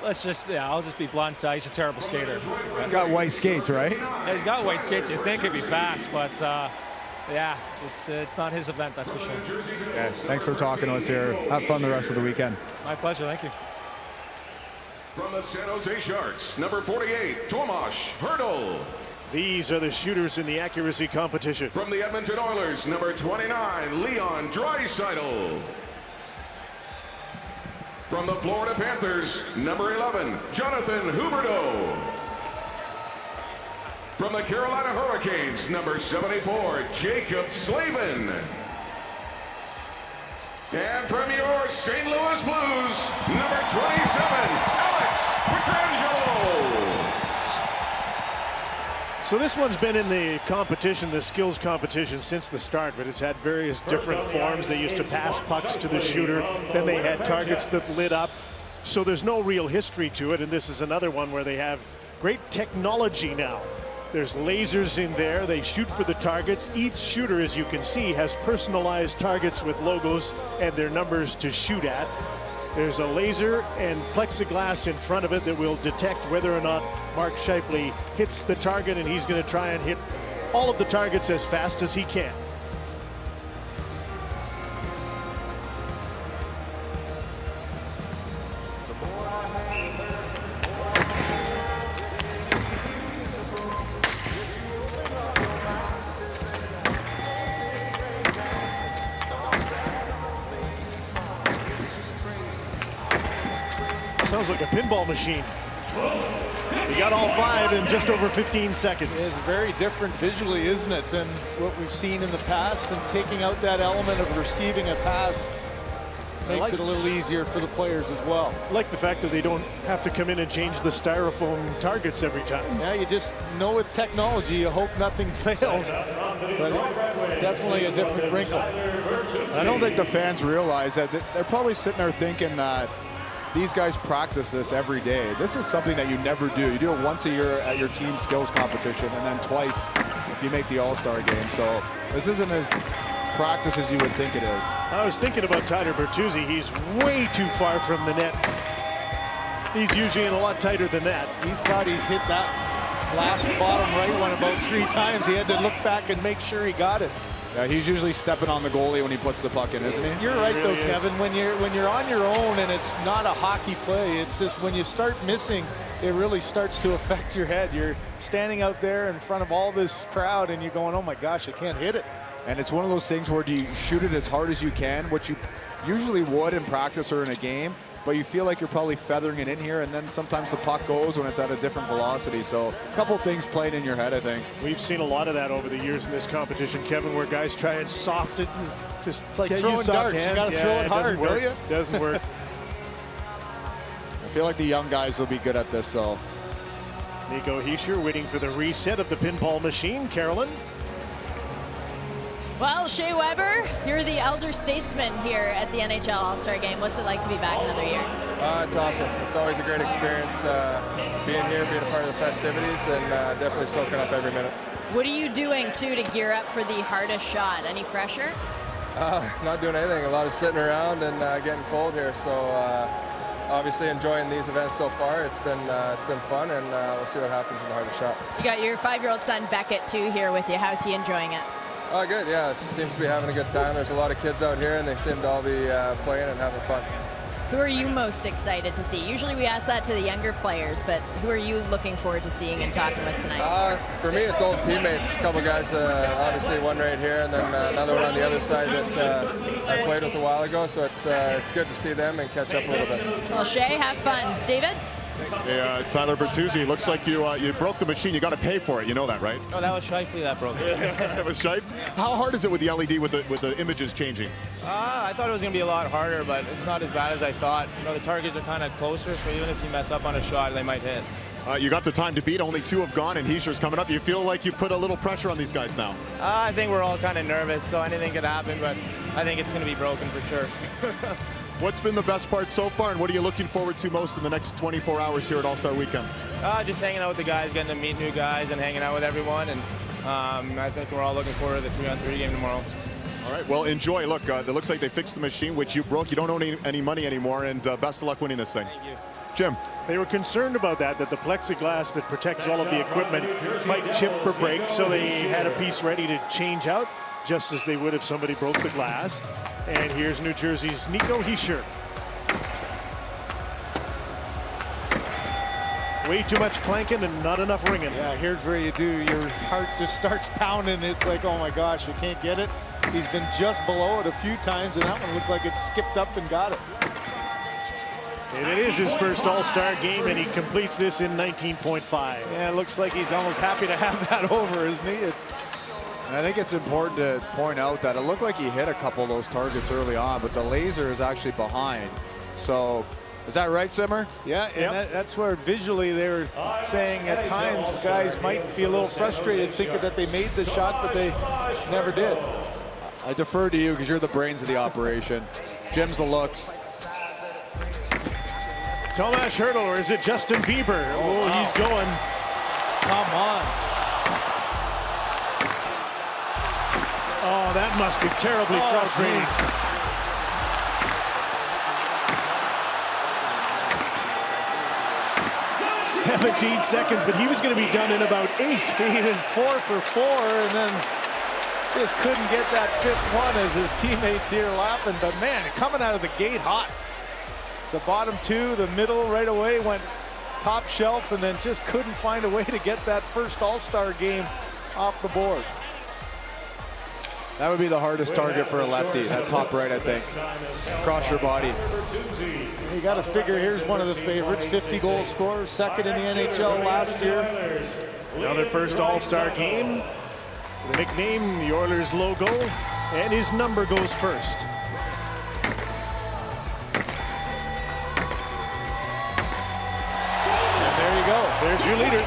I'll just be blunt. He's a terrible skater. He's got white skates, right? Yeah, he's got white skates. You'd think he'd be fast, but yeah, it's not his event, that's for sure. Yeah, thanks for talking to us here. Have fun the rest of the weekend. My pleasure. Thank you. From the San Jose Sharks, number 48, TOMAS HERTL. These are the shooters in the accuracy competition. From the Edmonton Oilers, number 29, Leon Draisaitl. From the Florida Panthers, number 11, Jonathan Huberdeau. From the Carolina Hurricanes, number 74, JACCOB SLAVIN. And from your St. Louis Blues, number 27, Alex Pietrangelo. So this one's been in the competition, the skills competition, since the start, but it's had various different forms. They used to pass pucks to the shooter, then they had targets that lit up. So there's no real history to it, and this is another one where they have great technology now. There's lasers in there. They shoot for the targets. Each shooter, as you can see, has personalized targets with logos and their numbers to shoot at. There's a laser and plexiglass in front of it that will detect whether or not Mark Scheifele hits the target, and he's going to try and hit all of the targets as fast as he can. Sounds like a pinball machine. He got all 5 in just over 15 seconds. It's very different visually, isn't it, than what we've seen in the past, and taking out that element of receiving a pass makes it a little easier for the players as well. I like the fact that they don't have to come in and change the styrofoam targets every time. Yeah, you just know with technology, you hope nothing fails, but definitely a different wrinkle. I don't think the fans realize that they're probably sitting there thinking that these guys practice this every day. This is something that you never do. You do it once a year at your team skills competition, and then twice if you make the All-Star game. So this isn't as practice as you would think it is. I was thinking about Tyler Bertuzzi. He's way too far from the net. He's usually in a lot tighter than that. He thought he's hit that last bottom right one about 3 times. He had to look back and make sure he got it. Yeah, he's usually stepping on the goalie when he puts the puck in, isn't he? You're right, really though, Kevin. When you're on your own and it's not a hockey play, it's just when you start missing, it really starts to affect your head. You're standing out there in front of all this crowd and you're going, oh my gosh, I can't hit it. And it's one of those things where you shoot it as hard as you can, which you usually would in practice or in a game, but you feel like you're probably feathering it in here, and then sometimes the puck goes when it's at a different velocity. So a couple things playing in your head, I think. We've seen a lot of that over the years in this competition, Kevin, where guys try and soft it and just it's like throwing darts. You got to throw it hard, don't you? Doesn't work. I feel like the young guys will be good at this, though. Nico Hischier waiting for the reset of the pinball machine. Carolyn. Well, Shea Weber, you're the elder statesman here at the NHL All-Star Game. What's it like to be back another year? It's awesome. It's always a great experience being here, being a part of the festivities, and definitely soaking up every minute. What are you doing, too, to gear up for the hardest shot? Any pressure? Not doing anything. A lot of sitting around and getting cold here. So obviously enjoying these events so far. It's been fun, and we'll see what happens in the hardest shot. You got your 5-year-old son Beckett, too, here with you. How's he enjoying it? Oh, good, yeah. Seems to be having a good time. There's a lot of kids out here, and they seem to all be playing and having fun. Who are you most excited to see? Usually we ask that to the younger players, but who are you looking forward to seeing and talking with tonight? For me, it's old teammates. A couple guys, obviously one right here, and then another one on the other side that I played with a while ago, so it's good to see them and catch up a little bit. Well, Shea, have fun. David? Hey, Tyler Bertuzzi, looks like you broke the machine. You got to pay for it. You know that, right? Oh, that was Scheifele that broke it. That was Scheifele. How hard is it with the LED with the images changing? I thought it was going to be a lot harder, but it's not as bad as I thought. You know, the targets are kind of closer, so even if you mess up on a shot, they might hit. You got the time to beat. Only 2 have gone, and Hischier's coming up. You feel like you put a little pressure on these guys now? I think we're all kind of nervous, so anything could happen, but I think it's going to be broken for sure. What's been the best part so far, and what are you looking forward to most in the next 24 hours here at All-Star Weekend? Just hanging out with the guys, getting to meet new guys, and hanging out with everyone. And I think we're all looking forward to the 3-on-3 game tomorrow. All right, well, enjoy. Look, it looks like they fixed the machine, which you broke. You don't owe any money anymore, and best of luck winning this thing. Thank you. Jim. They were concerned about that the plexiglass that protects all of the equipment might chip or break, so they had a piece ready to change out, just as they would if somebody broke the glass. And here's New Jersey's Nico Hischier. Way too much clanking and not enough ringing. Yeah, here's where you do. Your heart just starts pounding. It's like, oh my gosh, you can't get it. He's been just below it a few times, and that one looked like it skipped up and got it. And it is his first All-Star game, and he completes this in 19.5. Yeah, it looks like he's almost happy to have that over, isn't he? And I think it's important to point out that it looked like he hit a couple of those targets early on, but the laser is actually behind. So, is that right, Simmer? Yeah, and that's where visually they were saying at times guys might be a little frustrated thinking that they made the shot, but they never did. I defer to you because you're the brains of the operation. Jim's the looks. TOMAS HERTL, or is it Justin Bieber? Oh, wow. He's going. Come on. Oh, that must be terribly frustrating. Geez. 17 seconds, but he was going to be done in about 8. He was 4 for 4, and then just couldn't get that 5th one as his teammates here laughing. But man, coming out of the gate hot. The bottom 2, the middle right away went top shelf, and then just couldn't find a way to get that first All-Star game off the board. That would be the hardest target for a lefty, that top right, I think. Across your body. You got to figure here's one of the favorites, 50-goal scorer, second in the NHL last year. Another first All-Star game. The nickname, the Oilers logo, and his number goes first. And there you go. There's your leader.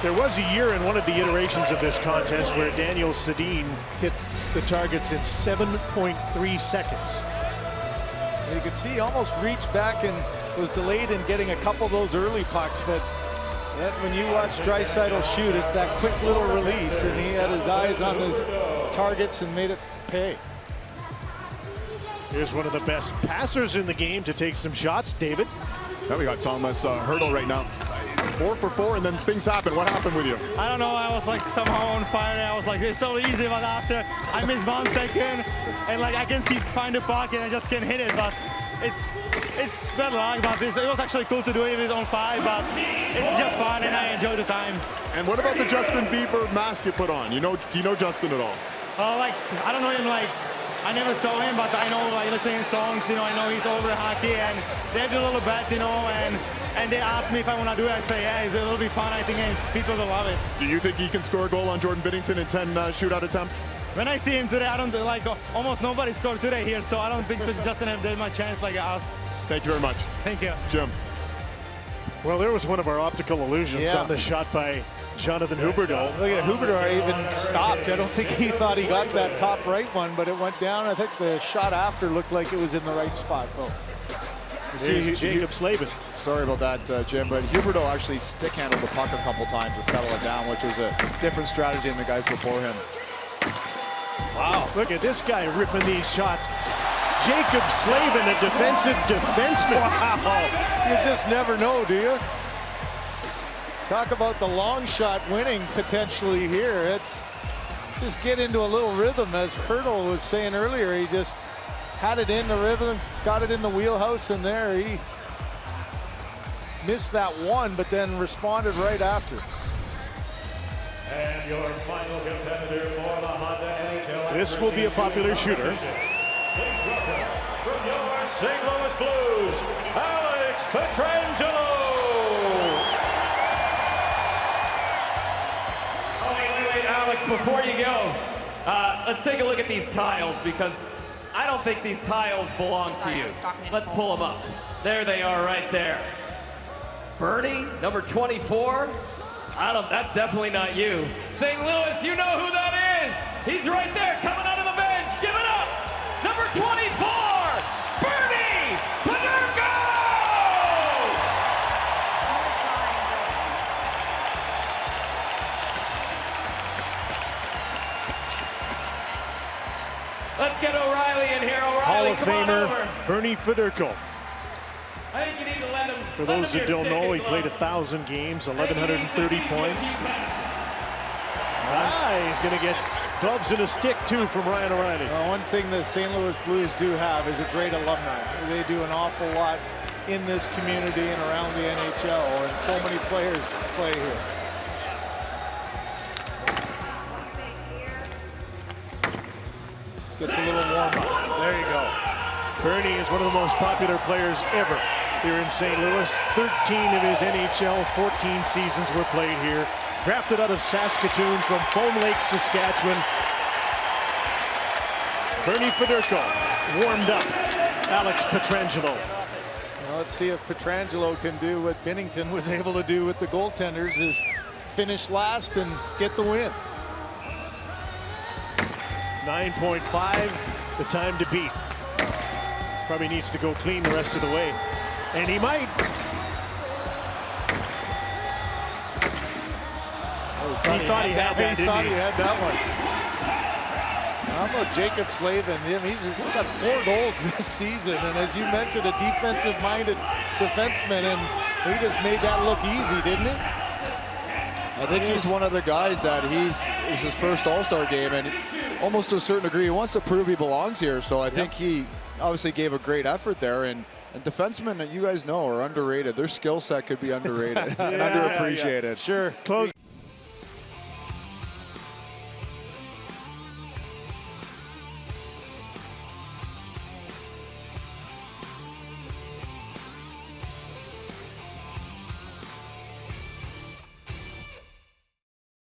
There was a year in one of the iterations of this contest where Daniel Sedin hit the targets in 7.3 seconds. You can see he almost reached back and was delayed in getting a couple of those early pucks, but when you watch Draisaitl shoot, it's that quick little release, and he had his eyes on his targets and made it pay. Here's one of the best passers in the game to take some shots, David. Now we got TOMAS HERTL right now. 4 for 4, and then things happen. What happened with you? I don't know. I was like somehow on fire. I was like, it's so easy, but after I missed 1 second, and like I can find the puck, and I just can't hit it. But it's bad luck. But it was actually cool to do it on 5. But it's just fun, and I enjoy the time. And what about the Justin Bieber mask you put on? Do you know Justin at all? Like I don't know him. Like I never saw him, but I know like listening to songs. You know, I know he's over hockey, and they did a little bet. You know, and they asked me if I want to do it. I say, yeah, it'll be fun. I think people will love it. Do you think he can score a goal on Jordan Binnington in 10 shootout attempts? When I see him today, I don't like almost nobody scored today here, so I don't think so Justin had much chance like us. Thank you very much. Thank you. Jim. Well, there was one of our optical illusions on the shot by Jonathan HUBERDEAU. Look at HUBERDEAU even stopped. I don't think he thought he got that top right one, but it went down. I think the shot after looked like it was in the right spot, though. See JACCOB SLAVIN. Sorry about that, Jim, but HUBERDEAU actually stick-handled the puck a couple times to settle it down, which was a different strategy than the guys before him. Wow, look at this guy ripping these shots. JACCOB SLAVIN, a defensive defenseman. Wow, you just never know, do you? Talk about the long shot winning potentially here. It's just get into a little rhythm, as HERTL was saying earlier. He just had it in the rhythm, got it in the wheelhouse, and there he missed that one, but then responded right after. And your final competitor for the Honda NHL. This will be a popular shooter. From your St. Louis Blues, Alex Pietrangelo. Oh, wait, Alex, before you go, let's take a look at these tiles, because I don't think these tiles belong to you. Let's pull them up. There they are right there. Bernie, number 24. That's definitely not you. St. Louis, you know who that is. He's right there coming out of the bench. Give it up. Number 24, Bernie Paderco! Let's get O'Reilly in here. O'Reilly, Hall of Famer Bernie Paderco. I think you need to let him. For those who don't know, he played 1,000 games, 1,130 points. He's going to get gloves and a stick, too, from Ryan O'Reilly. One thing the St. Louis Blues do have is a great alumni. They do an awful lot in this community and around the NHL, and so many players play here. Gets a little warm up. There you go. Bernie is one of the most popular players ever here in St. Louis. 13 of his NHL 14 seasons were played here. Drafted out of Saskatoon from Foam Lake, Saskatchewan. Bernie Federko warmed up Alex Pietrangelo. Now let's see if Pietrangelo can do what Binnington was able to do with the goaltenders, is finish last and get the win. 9.5, the time to beat. Probably needs to go clean the rest of the way. And he might. He thought he had that, he thought he had that one. How about Jacob Slavin? He's got 4 goals this season, and as you mentioned, a defensive-minded defenseman, and he just made that look easy, didn't he? I think he's one of the guys that it's his first All-Star game, and almost to a certain degree, he wants to prove he belongs here. So I think he obviously gave a great effort there. And defensemen, you guys know, are underrated. Their skill set could be underrated and underappreciated. Sure. Close.